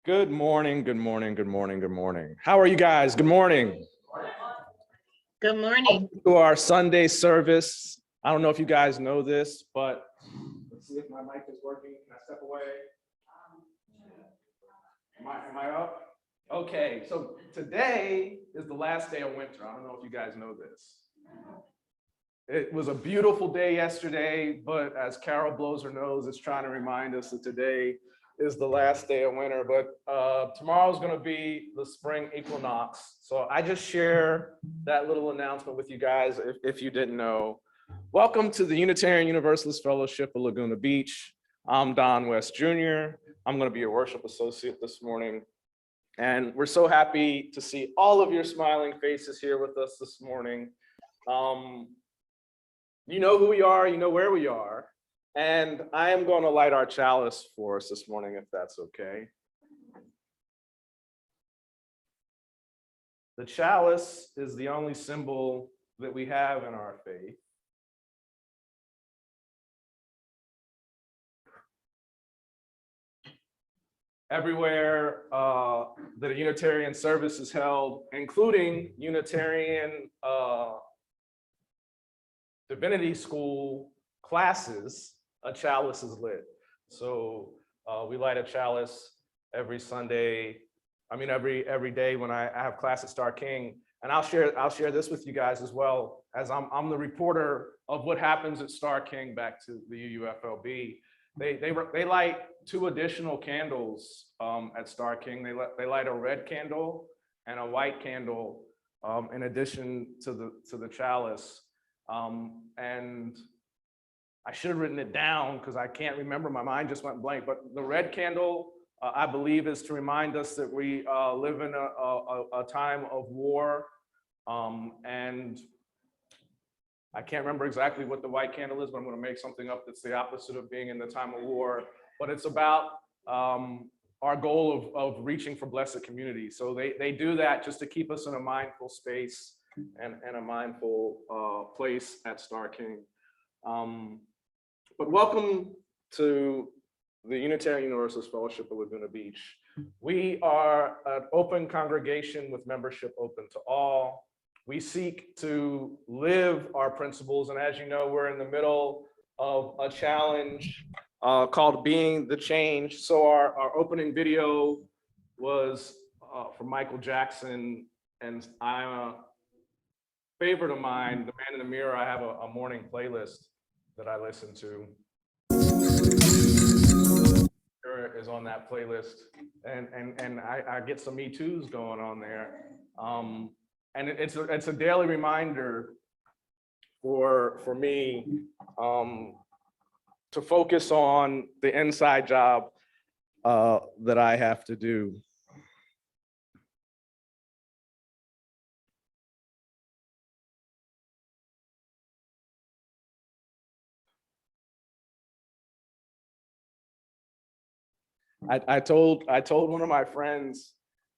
Good morning, good morning, good morning, good morning. How are you guys? Good morning. Good morning. Welcome to our Sunday service. I don't know if you guys know this, but let's see if my mic is working. Can I step away? Am I up? Okay, so today is the last day of winter. I don't know if you guys know this. It was a beautiful day yesterday, but as Carol blows her nose, it's trying to remind us that today is the last day of winter, but tomorrow's going to be the spring equinox. So I just share that little announcement with you guys if you didn't know. Welcome to the Unitarian Universalist Fellowship of Laguna Beach. I'm Don West Jr. I'm going to be your worship associate this morning. And we're so happy to see all of your smiling faces here with us this morning. You know who we are, you know where we are. And I am going to light our chalice for us this morning, if that's okay. The chalice is the only symbol that we have in our faith. Everywhere that a Unitarian service is held, including Unitarian Divinity school classes, a chalice is lit. So we light a chalice every Sunday. I mean, every day when I have class at Starr King. And I'll share this with you guys as well, as I'm the reporter of what happens at Starr King back to the UUFLB. They light 2 additional candles at Starr King. They light a red candle and a white candle in addition to the chalice. And I should have written it down because I can't remember. My mind just went blank. But the red candle, I believe, is to remind us that we live in a time of war. And I can't remember exactly what the white candle is, but I'm going to make something up that's the opposite of being in the time of war. But it's about our goal of reaching for blessed community. So they do that just to keep us in a mindful space and a mindful place at Starr King. But welcome to the Unitarian Universalist Fellowship of Laguna Beach. We are an open congregation with membership open to all. We seek to live our principles, and as you know, we're in the middle of a challenge called Being the Change. So our opening video was from Michael Jackson, and I'm a favorite of mine, The Man in the Mirror. I have a morning playlist that I listen to. Is on that playlist, and I get some Me Too's going on there. And it's a daily reminder for me to focus on the inside job that I have to do. I told one of my friends,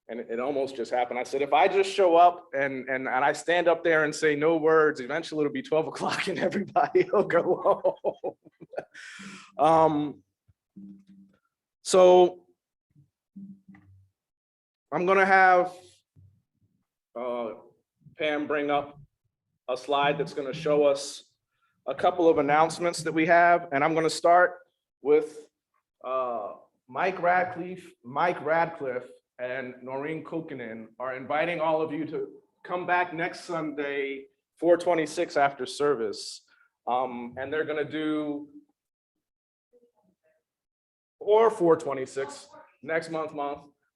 and it almost just happened. I said, if I just show up and I stand up there and say no words, eventually it'll be 12 o'clock and everybody will go home. So I'm gonna have Pam bring up a slide that's gonna show us a couple of announcements that we have. And I'm gonna start with Mike Radcliffe and Noreen Kukkonen are inviting all of you to come back next Sunday, 4/26 after service. And they're gonna do, or 4/26 next month,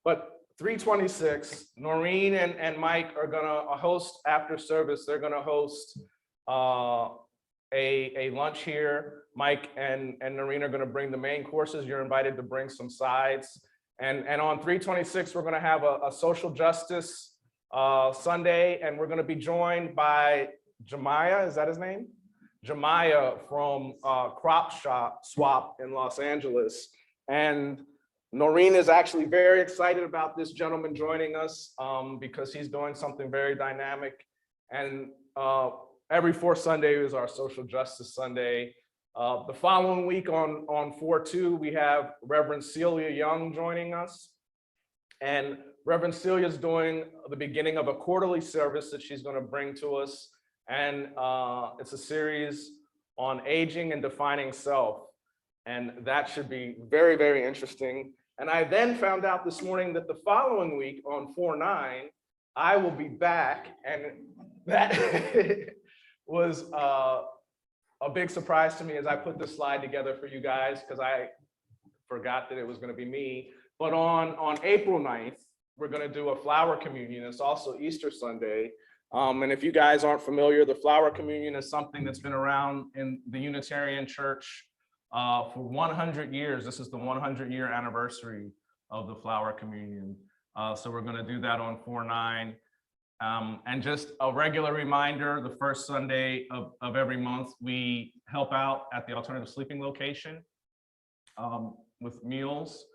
but 3/26, Noreen and Mike are gonna host after service. They're gonna host a lunch here. Mike and Noreen are going to bring the main courses. You're invited to bring some sides. And on 3/26, we're going to have a social justice Sunday, and we're going to be joined by Jemiah, is that his name? Jemiah from Crop Swap in Los Angeles. And Noreen is actually very excited about this gentleman joining us because he's doing something very dynamic. And every fourth Sunday is our social justice Sunday. The following week on 4/2, we have Reverend Celia Young joining us. And Reverend Celia's doing the beginning of a quarterly service that she's going to bring to us. And it's a series on aging and defining self. And that should be very, very interesting. And I then found out this morning that the following week on 4/9, I will be back. And that was a big surprise to me as I put this slide together for you guys, because I forgot that it was going to be me. But on April 9th, we're going to do a flower communion. It's also Easter Sunday. And if you guys aren't familiar, the flower communion is something that's been around in the Unitarian Church for 100 years. This is the 100-year anniversary of the flower communion. So we're going to do that on 4/9. And just a regular reminder, the first Sunday of every month, we help out at the alternative sleeping location with meals.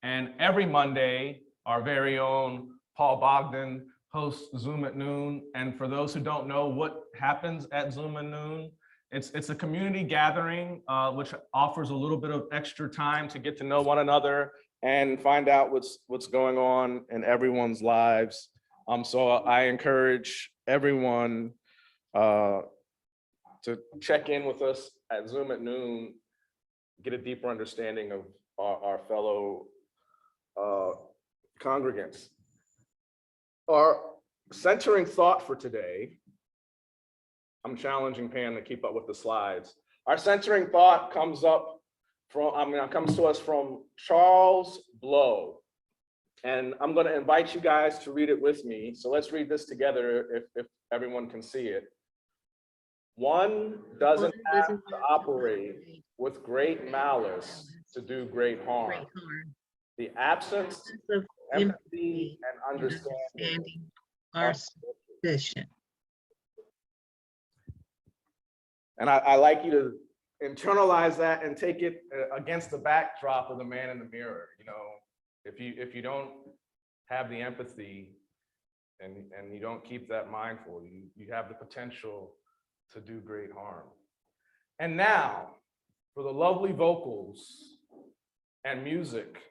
And every Monday, our very own Paul Bogdan hosts Zoom at Noon. And for those who don't know what happens at Zoom at Noon, it's a community gathering, which offers a little bit of extra time to get to know one another and find out what's going on in everyone's lives. So I encourage everyone to check in with us at Zoom at Noon, get a deeper understanding of our fellow congregants. Our centering thought for today, I'm challenging Pam to keep up with the slides. Our centering thought comes to us from Charles Blow. And I'm going to invite you guys to read it with me. So let's read this together if everyone can see it. One doesn't have to operate with great malice to do great harm. The absence of empathy and understanding are sufficient. And I like you to internalize that and take it against the backdrop of the man in the mirror. You know, if you don't have the empathy and you don't keep that mindful, you have the potential to do great harm. And now, for the lovely vocals and music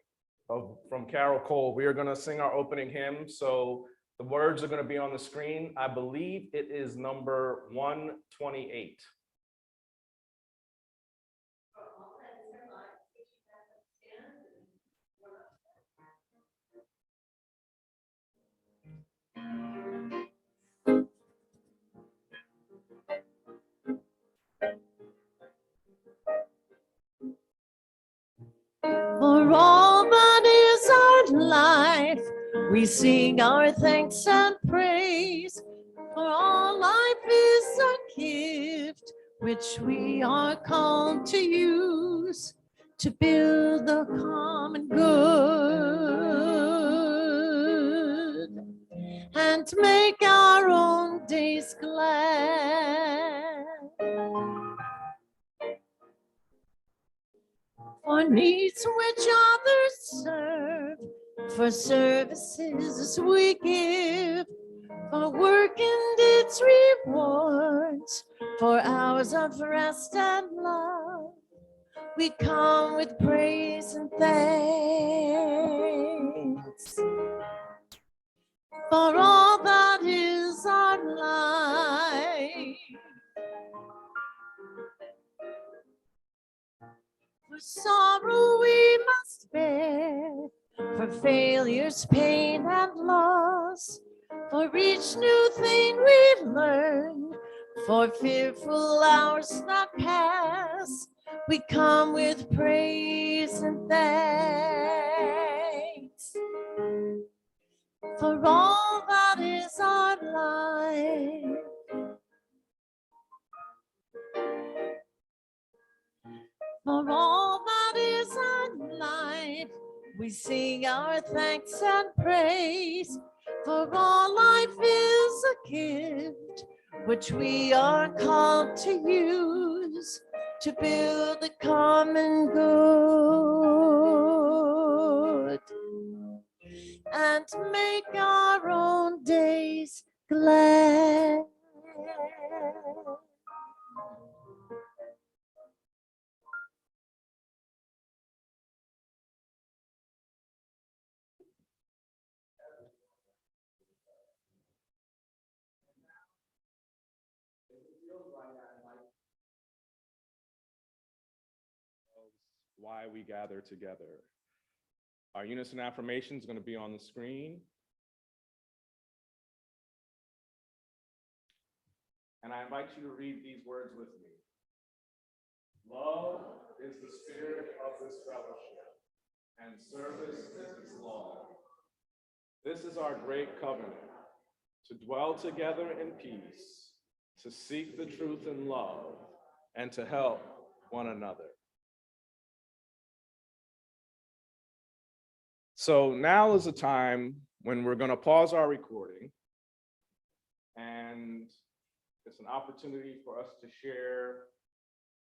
from Carol Cole, we are going to sing our opening hymn. So the words are going to be on the screen. I believe it is number 128. For all that is our life, we sing our thanks and praise. For all life is a gift which we are called to use to build the common good and make our own days glad. For needs which others serve, for services we give, for work and its rewards, for hours of rest and love, we come with praise and thanks. For all that is our life, for sorrow we must bear, for failures, pain, and loss, for each new thing we learn, for fearful hours that pass, we come with praise and thanks. For all that is our life, for all that is our life, we sing our thanks and praise. For all life is a gift which we are called to use to build the common good and make our own days glad. why we gather together. Our unison affirmation is going to be on the screen. And I invite you to read these words with me. Love is the spirit of this fellowship, and service is its law. This is our great covenant, to dwell together in peace, to seek the truth in love, and to help one another. So now is a time when we're going to pause our recording, and it's an opportunity for us to share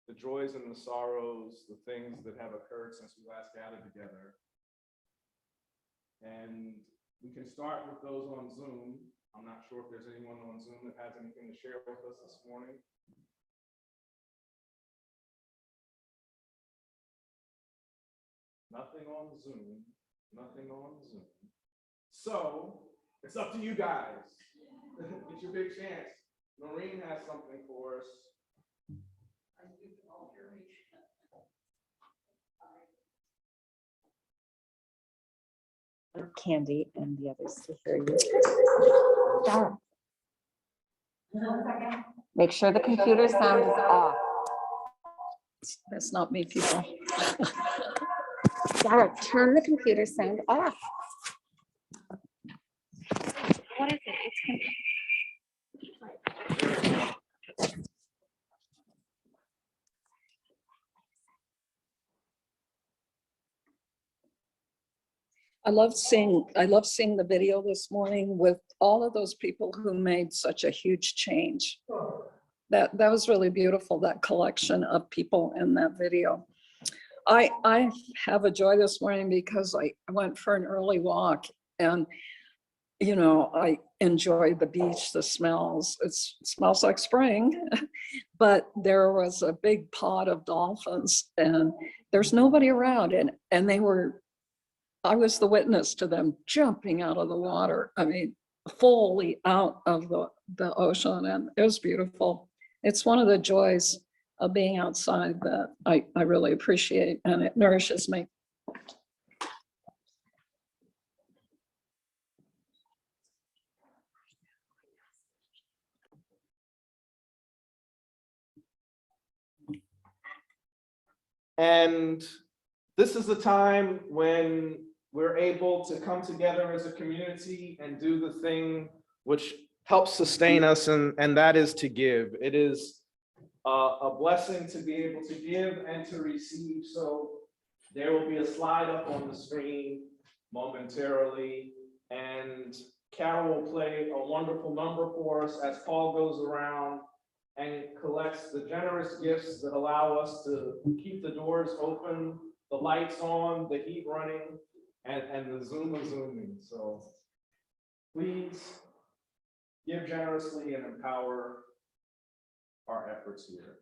the joys and the sorrows, the things that have occurred since we last gathered together. And we can start with those on Zoom. I'm not sure if there's anyone on Zoom that has anything to share with us this morning. Nothing on Zoom, nothing on Zoom. So it's up to you guys. It's your big chance. Noreen has something for us. Candy and the others to hear you. Starr. Make sure the computer sound is off. That's not me, people. Starr, turn the computer sound off. What is it? I love seeing the video this morning with all of those people who made such a huge change. That was really beautiful, that collection of people in that video. I have a joy this morning because I went for an early walk, and you know, I enjoyed the beach, the smells. It smells like spring, but there was a big pod of dolphins and there's nobody around, and I was the witness to them jumping out of the water. I mean, fully out of the ocean, and it was beautiful. It's one of the joys of being outside that I really appreciate, and it nourishes me. And this is the time when we're able to come together as a community and do the thing which helps sustain us, and that is to give. It is a blessing to be able to give and to receive. So there will be a slide up on the screen momentarily, and Carol will play a wonderful number for us as Paul goes around and collects the generous gifts that allow us to keep the doors open, the lights on, the heat running, and the Zoom is zooming. So please give generously and empower our efforts here.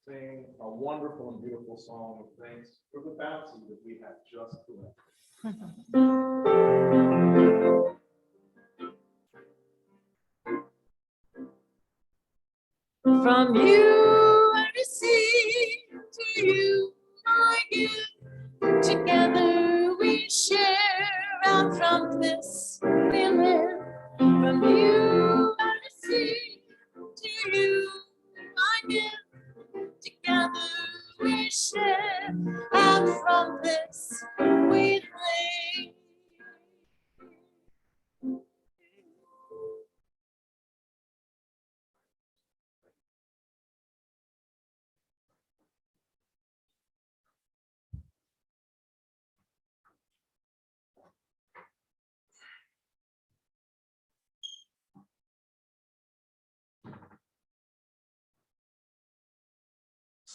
Sing a wonderful and beautiful song of thanks for the bounty that we have just collected. From you I receive, to you I give. Together we share, out from this we live. From you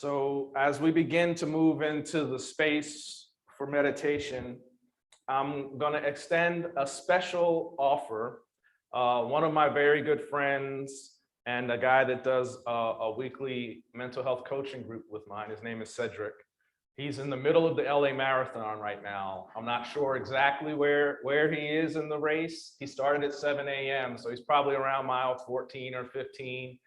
So as we begin to move into the space for meditation, I'm going to extend a special offer. One of my very good friends and a guy that does a weekly mental health coaching group with mine, his name is Cedric. He's in the middle of the LA Marathon right now. I'm not sure exactly where he is in the race. He started at 7 a.m., so he's probably around mile 14 or 15.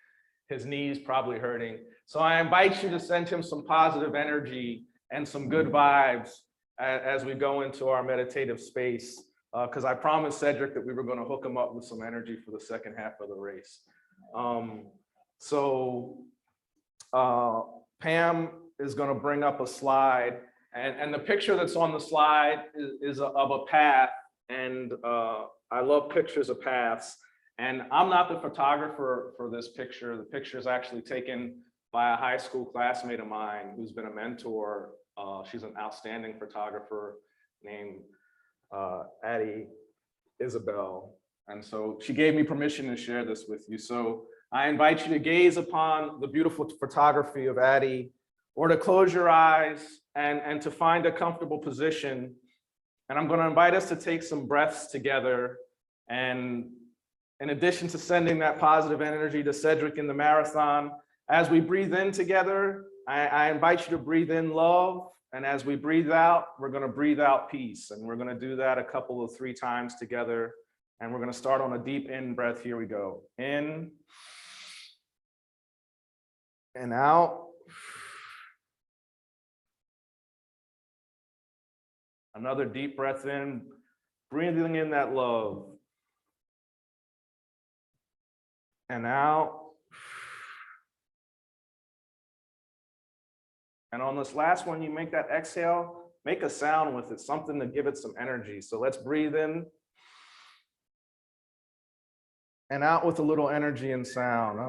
His knee's probably hurting. So I invite you to send him some positive energy and some good vibes as we go into our meditative space, because I promised Cedric that we were going to hook him up with some energy for the second half of the race. Pam is going to bring up a slide, and the picture that's on the slide is of a path, and I love pictures of paths. And I'm not the photographer for this picture. The picture is actually taken by a high school classmate of mine who's been a mentor. She's an outstanding photographer named Addie Isabel. And so she gave me permission to share this with you. So I invite you to gaze upon the beautiful photography of Addie, or to close your eyes and to find a comfortable position. And I'm going to invite us to take some breaths together. And in addition to sending that positive energy to Cedric in the marathon, as we breathe in together, I invite you to breathe in love. And as we breathe out, we're going to breathe out peace. And we're going to do that 3 times together. And we're going to start on a deep in breath. Here we go. In and out. Another deep breath in, breathing in that love. And out. And on this last one, you make that exhale, make a sound with it, something to give it some energy. So let's breathe in and out with a little energy and sound.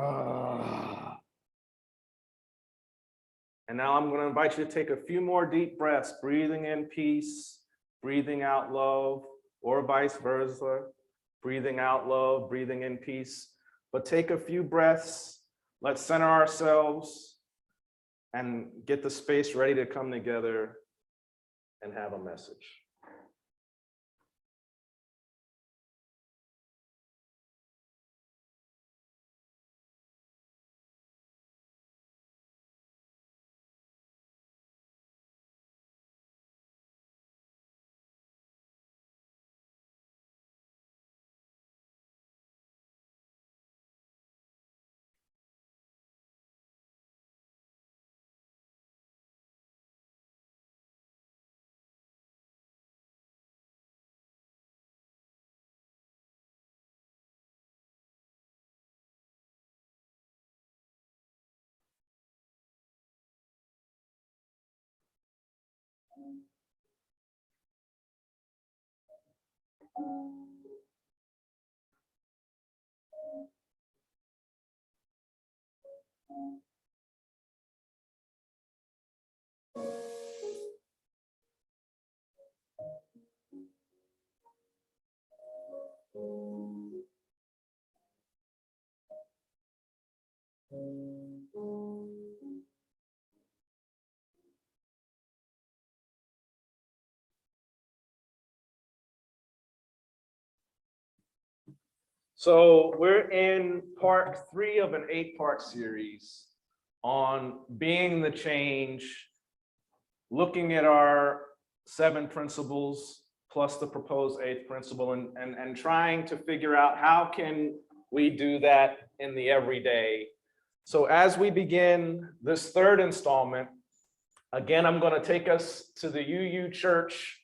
And now I'm going to invite you to take a few more deep breaths, breathing in peace, breathing out love, or vice versa, breathing out love, breathing in peace. But take a few breaths, let's center ourselves and get the space ready to come together and have a message. So we're in part 3 of an 8-part series on being the change, looking at our 7 principles plus the proposed 8th principle, and trying to figure out how can we do that in the everyday. So as we begin this 3rd installment, again, I'm going to take us to the UU Church,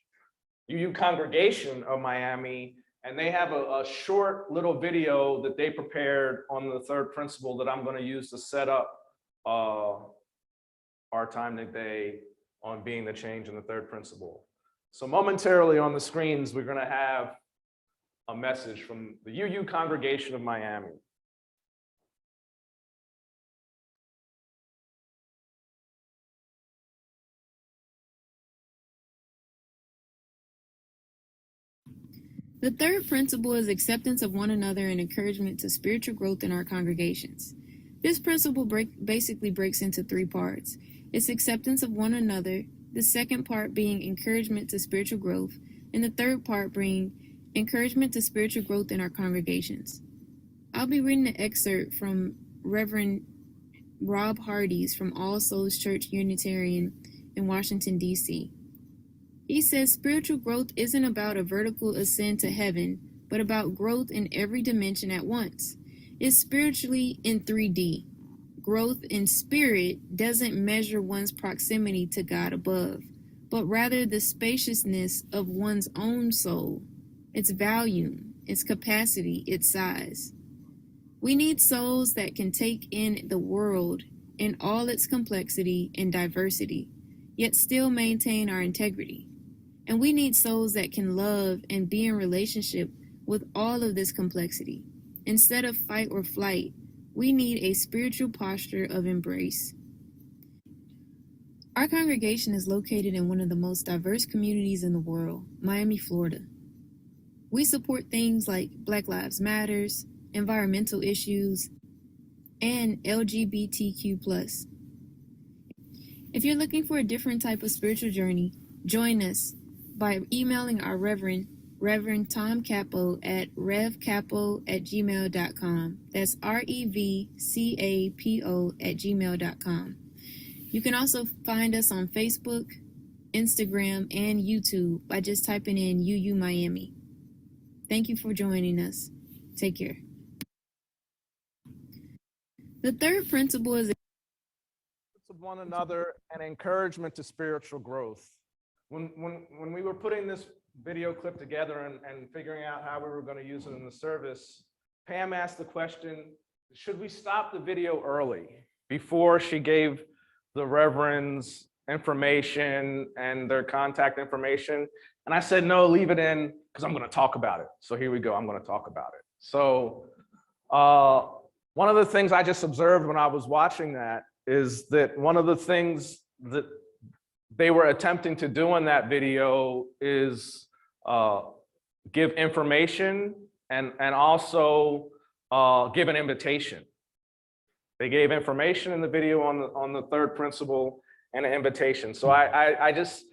UU congregation of Miami, and they have a short little video that they prepared on the 3rd principle that I'm going to use to set up our time today on being the change in the 3rd principle. So momentarily on the screens, we're going to have a message from the UU congregation of Miami. The 3rd principle is acceptance of one another and encouragement to spiritual growth in our congregations. This principle basically breaks into 3 parts. It's acceptance of one another, the second part being encouragement to spiritual growth, and the third part being encouragement to spiritual growth in our congregations. I'll be reading an excerpt from Reverend Rob Hardy's from All Souls Church Unitarian in Washington, D.C. He says spiritual growth isn't about a vertical ascent to heaven, but about growth in every dimension at once. It's spiritually in 3D. Growth in spirit doesn't measure one's proximity to God above, but rather the spaciousness of one's own soul, its volume, its capacity, its size. We need souls that can take in the world in all its complexity and diversity, yet still maintain our integrity. And we need souls that can love and be in relationship with all of this complexity. Instead of fight or flight, we need a spiritual posture of embrace. Our congregation is located in one of the most diverse communities in the world, Miami, Florida. We support things like Black Lives Matters, environmental issues, and LGBTQ+. If you're looking for a different type of spiritual journey, join us by emailing our Reverend Tom Capo at revcapo@gmail.com. That's REVCAPO@gmail.com. You can also find us on Facebook, Instagram, and YouTube by just typing in UU Miami. Thank you for joining us. Take care. The third principle is Of one another and encouragement to spiritual growth. When we were putting this video clip together and figuring out how we were going to use it in the service, Pam asked the question, should we stop the video early before she gave the reverends information and their contact information? And I said, no, leave it in because I'm going to talk about it. So here we go. I'm going to talk about it. So one of the things I just observed when I was watching that is that one of the things that they were attempting to do in that video is give information and also give an invitation. They gave information in the video on the third principle and an invitation. So I just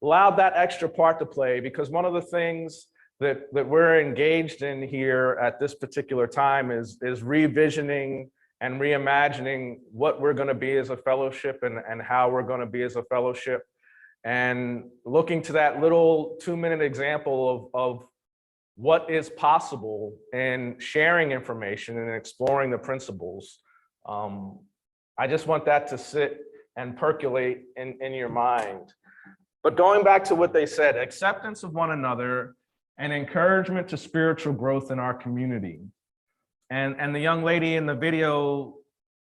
allowed that extra part to play because one of the things that we're engaged in here at this particular time is revisioning and reimagining what we're going to be as a fellowship and how we're going to be as a fellowship. And looking to that little 2-minute example of what is possible in sharing information and exploring the principles. I just want that to sit and percolate in your mind. But going back to what they said, acceptance of one another and encouragement to spiritual growth in our community. And the young lady in the video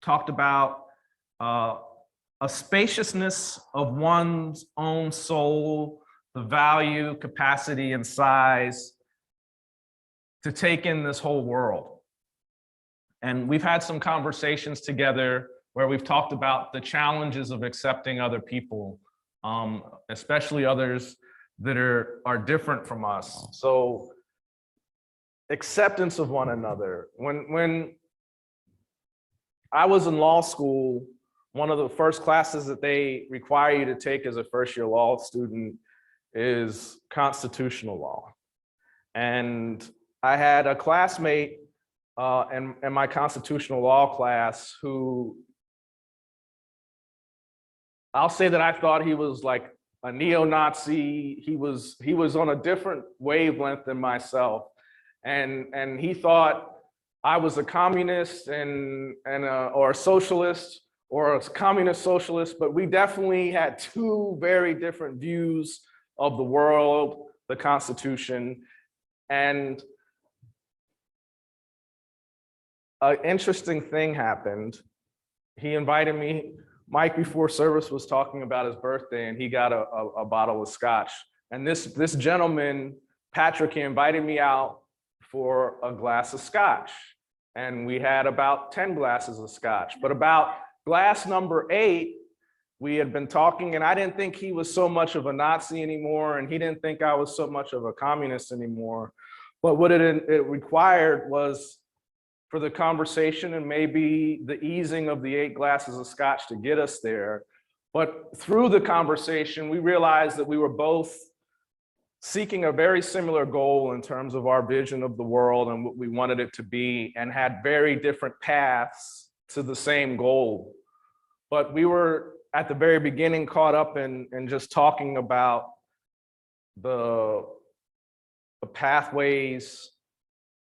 talked about a spaciousness of one's own soul, the value, capacity, and size to take in this whole world. And we've had some conversations together where we've talked about the challenges of accepting other people, especially others that are different from us. So acceptance of one another. When I was in law school, one of the first classes that they require you to take as a first-year law student is constitutional law. And I had a classmate in my constitutional law class who, I'll say that I thought he was like a neo-Nazi. He was on a different wavelength than myself. And he thought I was a communist or a socialist or a communist socialist, but we definitely had two very different views of the world, the Constitution. And an interesting thing happened. He invited me, Mike before service was talking about his birthday, and he got a bottle of scotch. And this gentleman, Patrick, he invited me out for a glass of scotch. And we had about 10 glasses of scotch, but about glass number 8, we had been talking, and I didn't think he was so much of a Nazi anymore, and he didn't think I was so much of a communist anymore. But what it required was for the conversation and maybe the easing of the 8 glasses of scotch to get us there. But through the conversation, we realized that we were both seeking a very similar goal in terms of our vision of the world and what we wanted it to be, and had very different paths to the same goal. But we were at the very beginning caught up in just talking about the pathways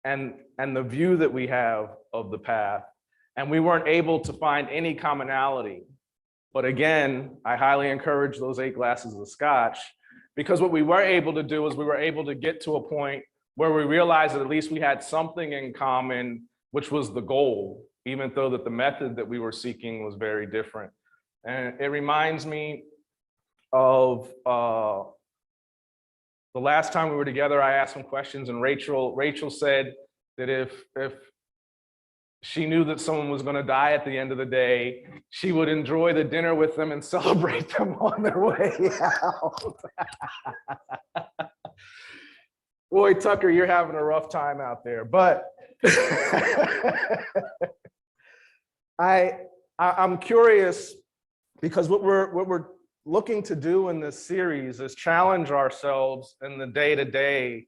and the view that we have of the path. And we weren't able to find any commonality. But again, I highly encourage those 8 glasses of scotch, because what we were able to do is we were able to get to a point where we realized that at least we had something in common, which was the goal, even though that the method that we were seeking was very different. And it reminds me of the last time we were together, I asked some questions, and Rachel said that if she knew that someone was going to die at the end of the day, she would enjoy the dinner with them and celebrate them on their way out. Boy, Tucker, you're having a rough time out there. But I'm curious, because what we're looking to do in this series is challenge ourselves in the day-to-day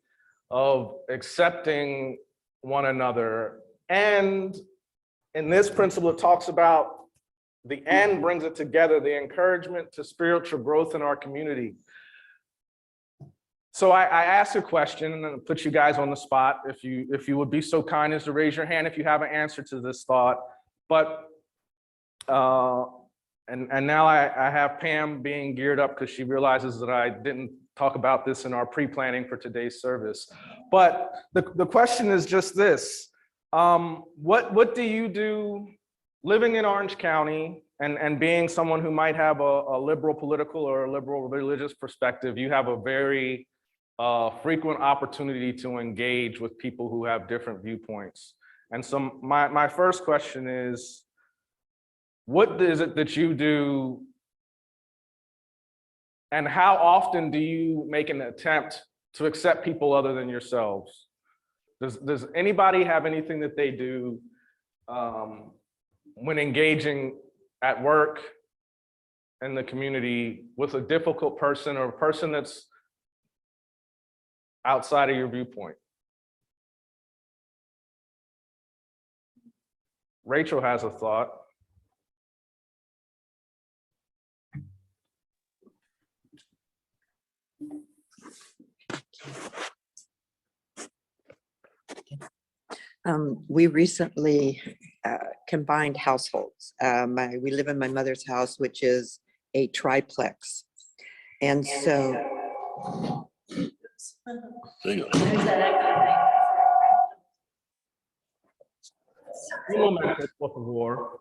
of accepting one another. And in this principle, it talks about the end brings it together, the encouragement to spiritual growth in our community. So I asked a question, and I'll put you guys on the spot. If you would be so kind as to raise your hand if you have an answer to this thought. But and now I have Pam being geared up because she realizes that I didn't talk about this in our pre-planning for today's service. But the question is just this. What do you do living in Orange County and being someone who might have a liberal political or a liberal religious perspective? You have a very frequent opportunity to engage with people who have different viewpoints. And so my first question is, what is it that you do, and how often do you make an attempt to accept people other than yourselves? Does anybody have anything that they do when engaging at work, in the community, with a difficult person or a person that's outside of your viewpoint? Rachel has a thought. We recently combined households. We live in my mother's house, which is a triplex. And so. Un momento, por favor.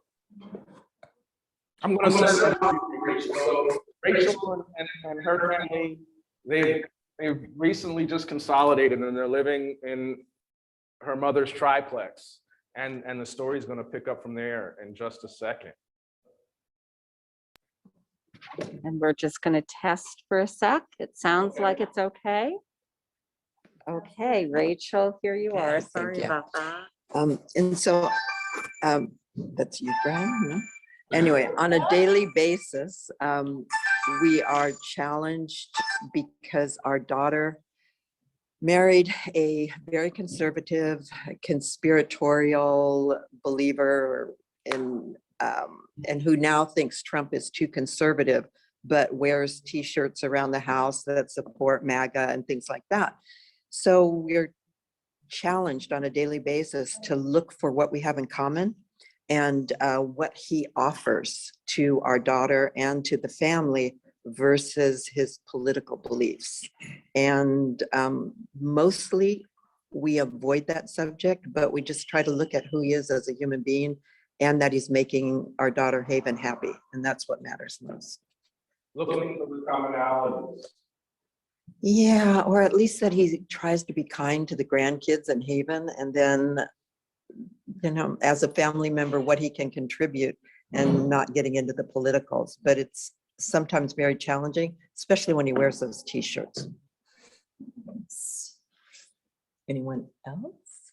I'm going to send that to Rachel. So Rachel and her family, they've recently just consolidated, and they're living in her mother's triplex. And the story's going to pick up from there in just a second. And we're just going to test for a sec. It sounds like it's okay. Okay, Rachel, here you are. Thank Sorry you. about that. And so that's you, Brian. No? Anyway, on a daily basis, we are challenged because our daughter married a very conservative, conspiratorial believer and who now thinks Trump is too conservative, but wears T-shirts around the house that support MAGA and things like that. So we're challenged on a daily basis to look for what we have in common and what he offers to our daughter and to the family versus his political beliefs. And mostly we avoid that subject, but we just try to look at who he is as a human being and that he's making our daughter Haven happy. And that's what matters most. Looking for the commonalities. Yeah, or at least that he tries to be kind to the grandkids in Haven, and then, you know, as a family member, what he can contribute and not getting into the politicals. But it's sometimes very challenging, especially when he wears those T-shirts. Anyone else?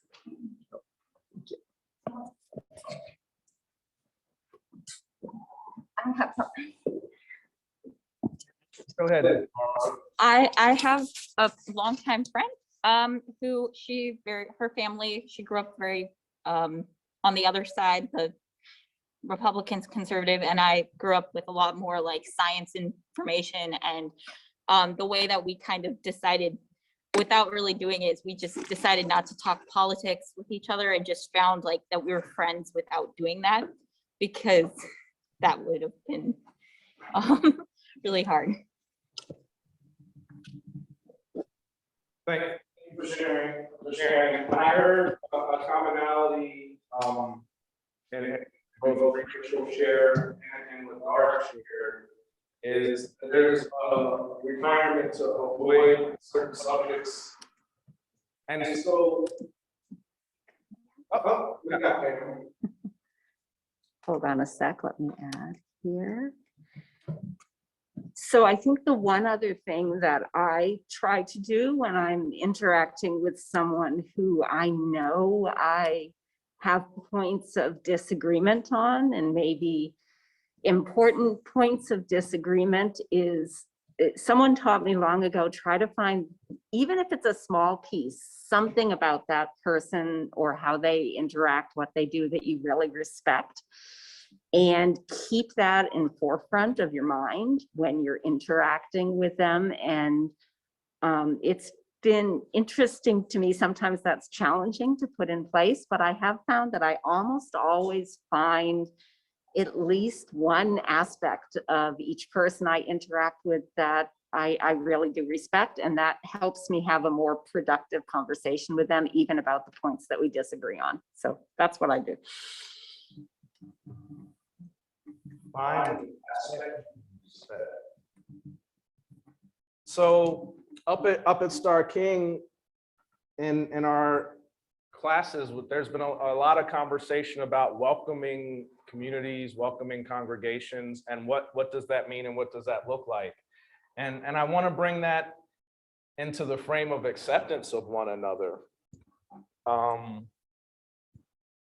That's all right. Go ahead. I have a longtime friend who her family, she grew up very on the other side, the Republicans, conservative, and I grew up with a lot more like science information. And the way that we kind of decided without really doing it is we just decided not to talk politics with each other, and just found like that we were friends without doing that, because that would have been really hard. Thank you for sharing. I heard a commonality in both Rachel share and with our share is that there's a requirement to avoid certain subjects. And so, we got there. Hold on a sec, let me add here. So I think the one other thing that I try to do when I'm interacting with someone who I know I have points of disagreement on, and maybe important points of disagreement, is someone taught me long ago, try to find, even if it's a small piece, something about that person or how they interact, what they do, that you really respect, and keep that in forefront of your mind when you're interacting with them. And it's been interesting to me. Sometimes that's challenging to put in place, but I have found that I almost always find at least one aspect of each person I interact with that I really do respect, and that helps me have a more productive conversation with them, even about the points that we disagree on. So that's what I do. So up at Starr King, in our classes, there's been a lot of conversation about welcoming communities, welcoming congregations, and what does that mean and what does that look like? And I want to bring that into the frame of acceptance of one another,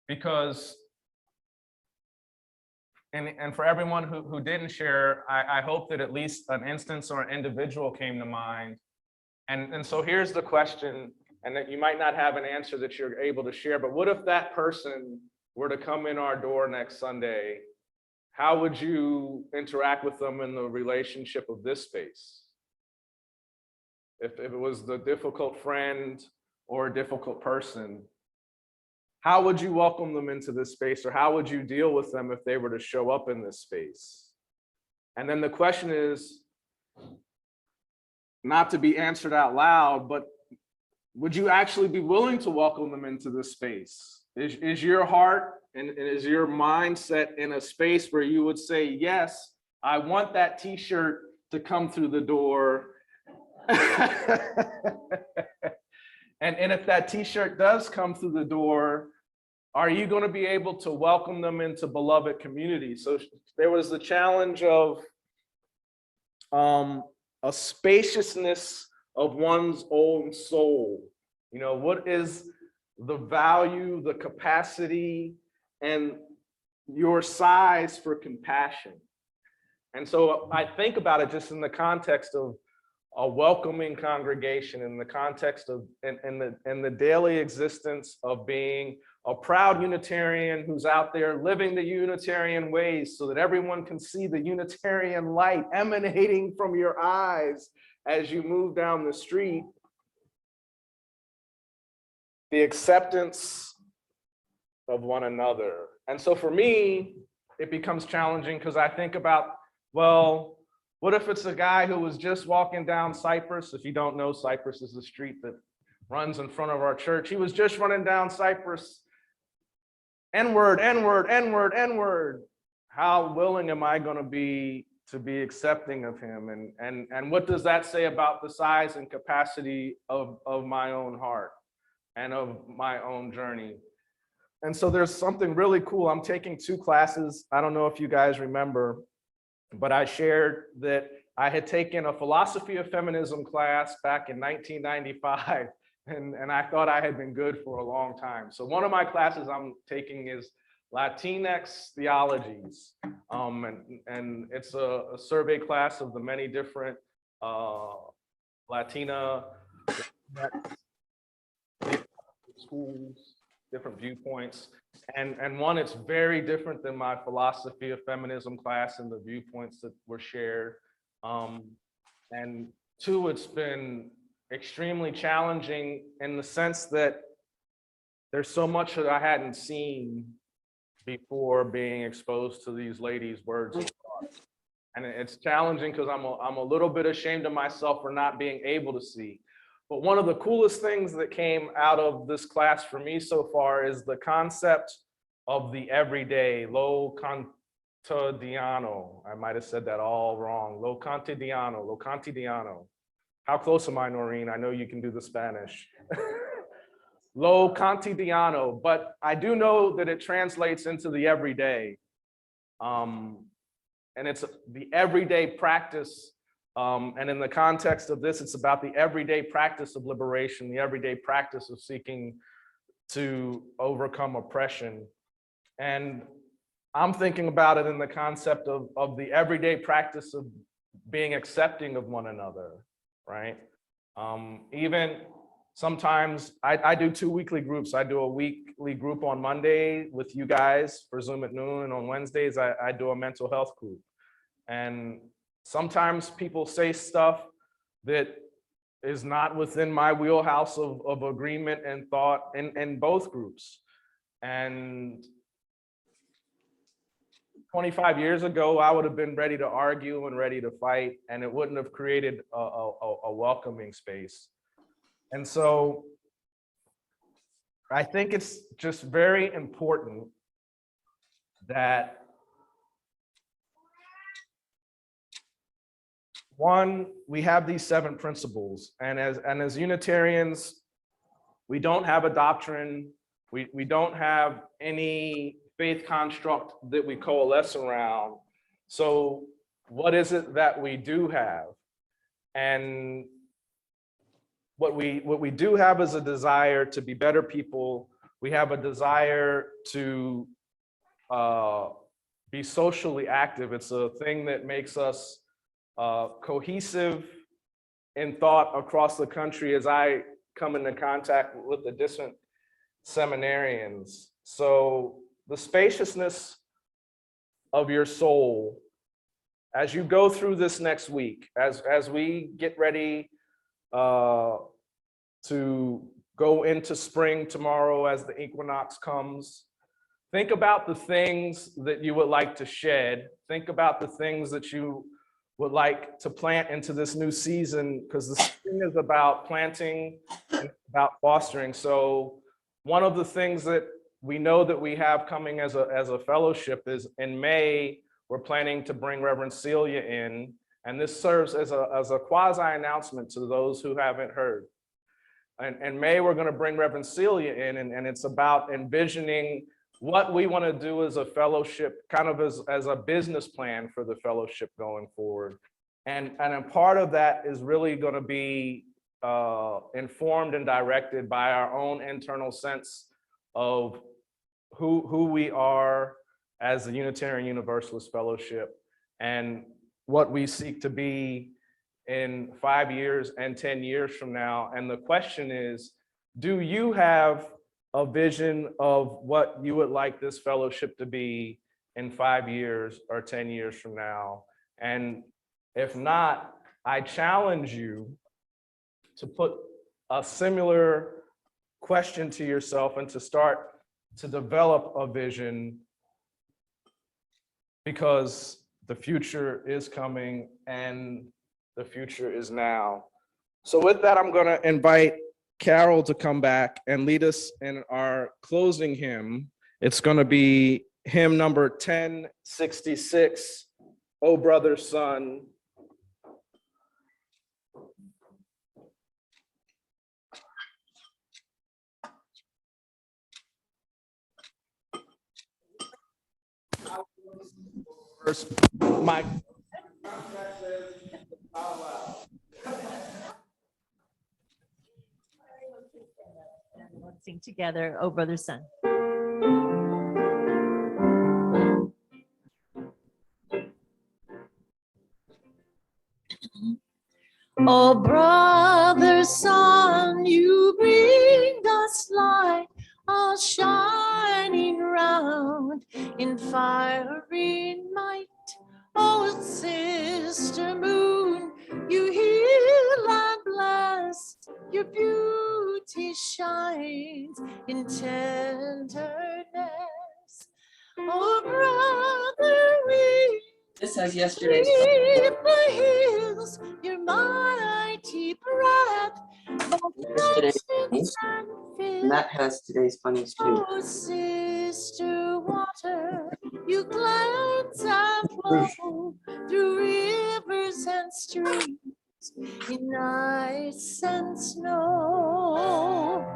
because and for everyone who didn't share, I hope that at least an instance or an individual came to mind. And so here's the question, and that you might not have an answer that you're able to share, but what if that person were to come in our door next Sunday? How would you interact with them in the relationship of this space? If it was the difficult friend or a difficult person, how would you welcome them into this space, or how would you deal with them if they were to show up in this space? And then the question is not to be answered out loud, but would you actually be willing to welcome them into this space? Is your heart and is your mindset in a space where you would say, yes, I want that t-shirt to come through the door. And if that t-shirt does come through the door, are you going to be able to welcome them into beloved community? So there was the challenge of a spaciousness of one's own soul. You know, what is the value, the capacity, and your size for compassion? And so I think about it just in the context of a welcoming congregation, in the context of in the daily existence of being a proud Unitarian who's out there living the Unitarian ways, so that everyone can see the Unitarian light emanating from your eyes as you move down the street. The acceptance of one another. And so for me, it becomes challenging because I think about, well, what if it's a guy who was just walking down Cypress? If you don't know, Cypress is the street that runs in front of our church. He was just running down Cypress. N-word, N-word, N-word, N-word. How willing am I going to be accepting of him? And what does that say about the size and capacity of my own heart and of my own journey? And so there's something really cool. I'm taking 2 classes. I don't know if you guys remember, but I shared that I had taken a philosophy of feminism class back in 1995, and I thought I had been good for a long time. So one of my classes I'm taking is Latinx theologies. And it's a survey class of the many different Latina schools, different viewpoints. And one, it's very different than my philosophy of feminism class and the viewpoints that were shared. And two, it's been extremely challenging in the sense that there's so much that I hadn't seen before being exposed to these ladies' words and thoughts. And it's challenging because I'm a little bit ashamed of myself for not being able to see. But one of the coolest things that came out of this class for me so far is the concept of the everyday, lo cotidiano. I might have said that all wrong. Lo cotidiano, lo cotidiano. How close am I, Noreen? I know you can do the Spanish. Lo cotidiano, but I do know that it translates into the everyday. And it's the everyday practice. And in the context of this, it's about the everyday practice of liberation, the everyday practice of seeking to overcome oppression. And I'm thinking about it in the concept of the everyday practice of being accepting of one another, right? Even sometimes I do 2 weekly groups. I do a weekly group on Monday with you guys for Zoom at noon, and on Wednesdays, I do a mental health group. And sometimes people say stuff that is not within my wheelhouse of agreement and thought in both groups. And 25 years ago, I would have been ready to argue and ready to fight, and it wouldn't have created a welcoming space. And so I think it's just very important that one, we have these 7 principles, and as Unitarians, we don't have a doctrine, we don't have any faith construct that we coalesce around. So what is it that we do have? And what we do have is a desire to be better people. We have a desire to be socially active. It's a thing that makes us cohesive in thought across the country as I come into contact with the distant seminarians. So the spaciousness of your soul, as you go through this next week, as we get ready to go into spring tomorrow as the equinox comes, think about the things that you would like to shed. Think about the things that you would like to plant into this new season, because the spring is about planting and about fostering. So one of the things that we know that we have coming as a fellowship is in May, we're planning to bring Reverend Celia in, and this serves as a quasi announcement to those who haven't heard. And in May, we're going to bring Reverend Celia in, and it's about envisioning what we want to do as a fellowship, kind of as a business plan for the fellowship going forward. And a part of that is really going to be informed and directed by our own internal sense of who we are as the Unitarian Universalist Fellowship and what we seek to be in 5 years and 10 years from now. And the question is, do you have a vision of what you would like this fellowship to be in 5 years or 10 years from now? And if not, I challenge you to put a similar question to yourself and to start to develop a vision, because the future is coming and the future is now. So with that, I'm going to invite Carol to come back and lead us in our closing hymn. It's going to be hymn number 1066, "O Brother Sun." My Let's sing together, "Oh Brother Sun." Oh, brother, sun, you bring us light, all shining round in fiery night. Oh, sister moon, you heal and bless, your beauty shines in tenderness. Oh, brother, we This has yesterday's. leave the hills, your mighty breath. Today's funnies, and that has today's funnies too. Oh, sister water, you cleanse and flow through rivers and streams in ice and snow.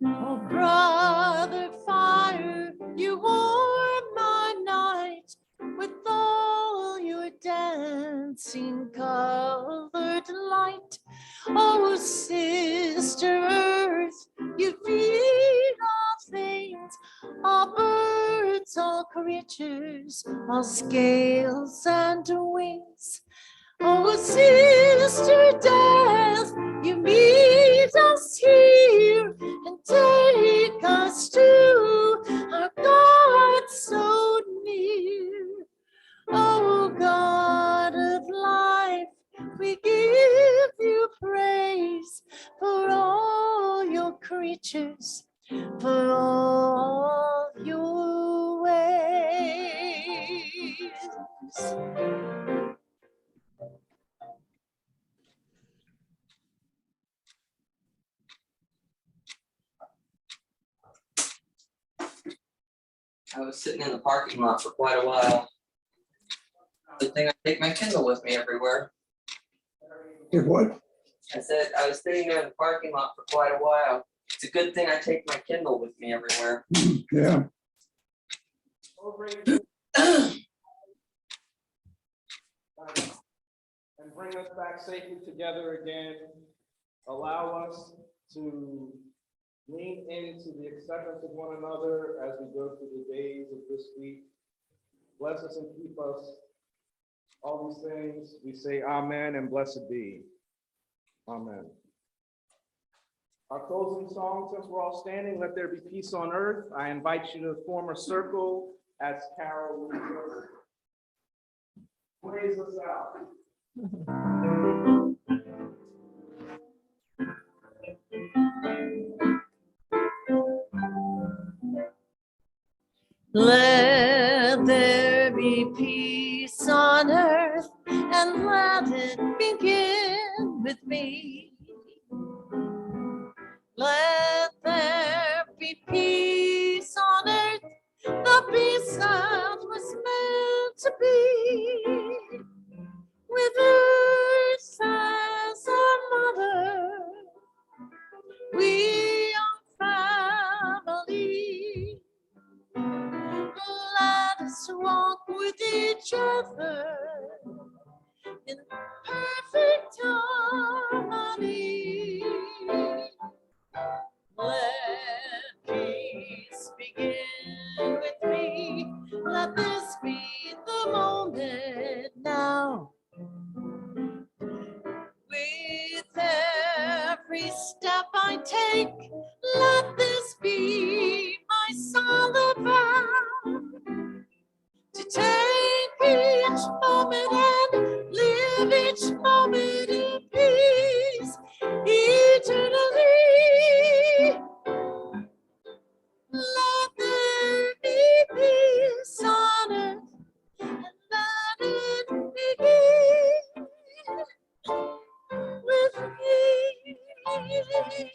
Oh, brother fire, you warm my night with all your dancing colored light. Oh, sister earth, you feed all things, all birds, all creatures, all scales and wings. Oh, sister death, you meet us here and take us to our God so near. Oh, God of life, we give you praise for all your creatures, for all your ways. I was sitting in the parking lot for quite a while. Good thing I take my Kindle with me everywhere. Did what? I said I was sitting there in the parking lot for quite a while. It's a good thing I take my Kindle with me everywhere. Yeah. And bring us back safely together again. Allow us to lean into the acceptance of one another as we go through the days of this week. Bless us and keep us. All these things, we say amen and blessed be. Amen. Our closing song, since we're all standing, Let There Be Peace on Earth. I invite you to form a circle as Carol plays us out. Let there be peace on earth, and let it begin with me. Let there be peace on earth, the peace that was meant to be. With earth as our mother, we are family. Let us walk with each other in perfect harmony. Let peace begin with me. Let this be the moment now. With every step I take, let this be my solid vow. To take each moment and live each moment in peace eternally. Let there be peace on earth, and let it begin with me.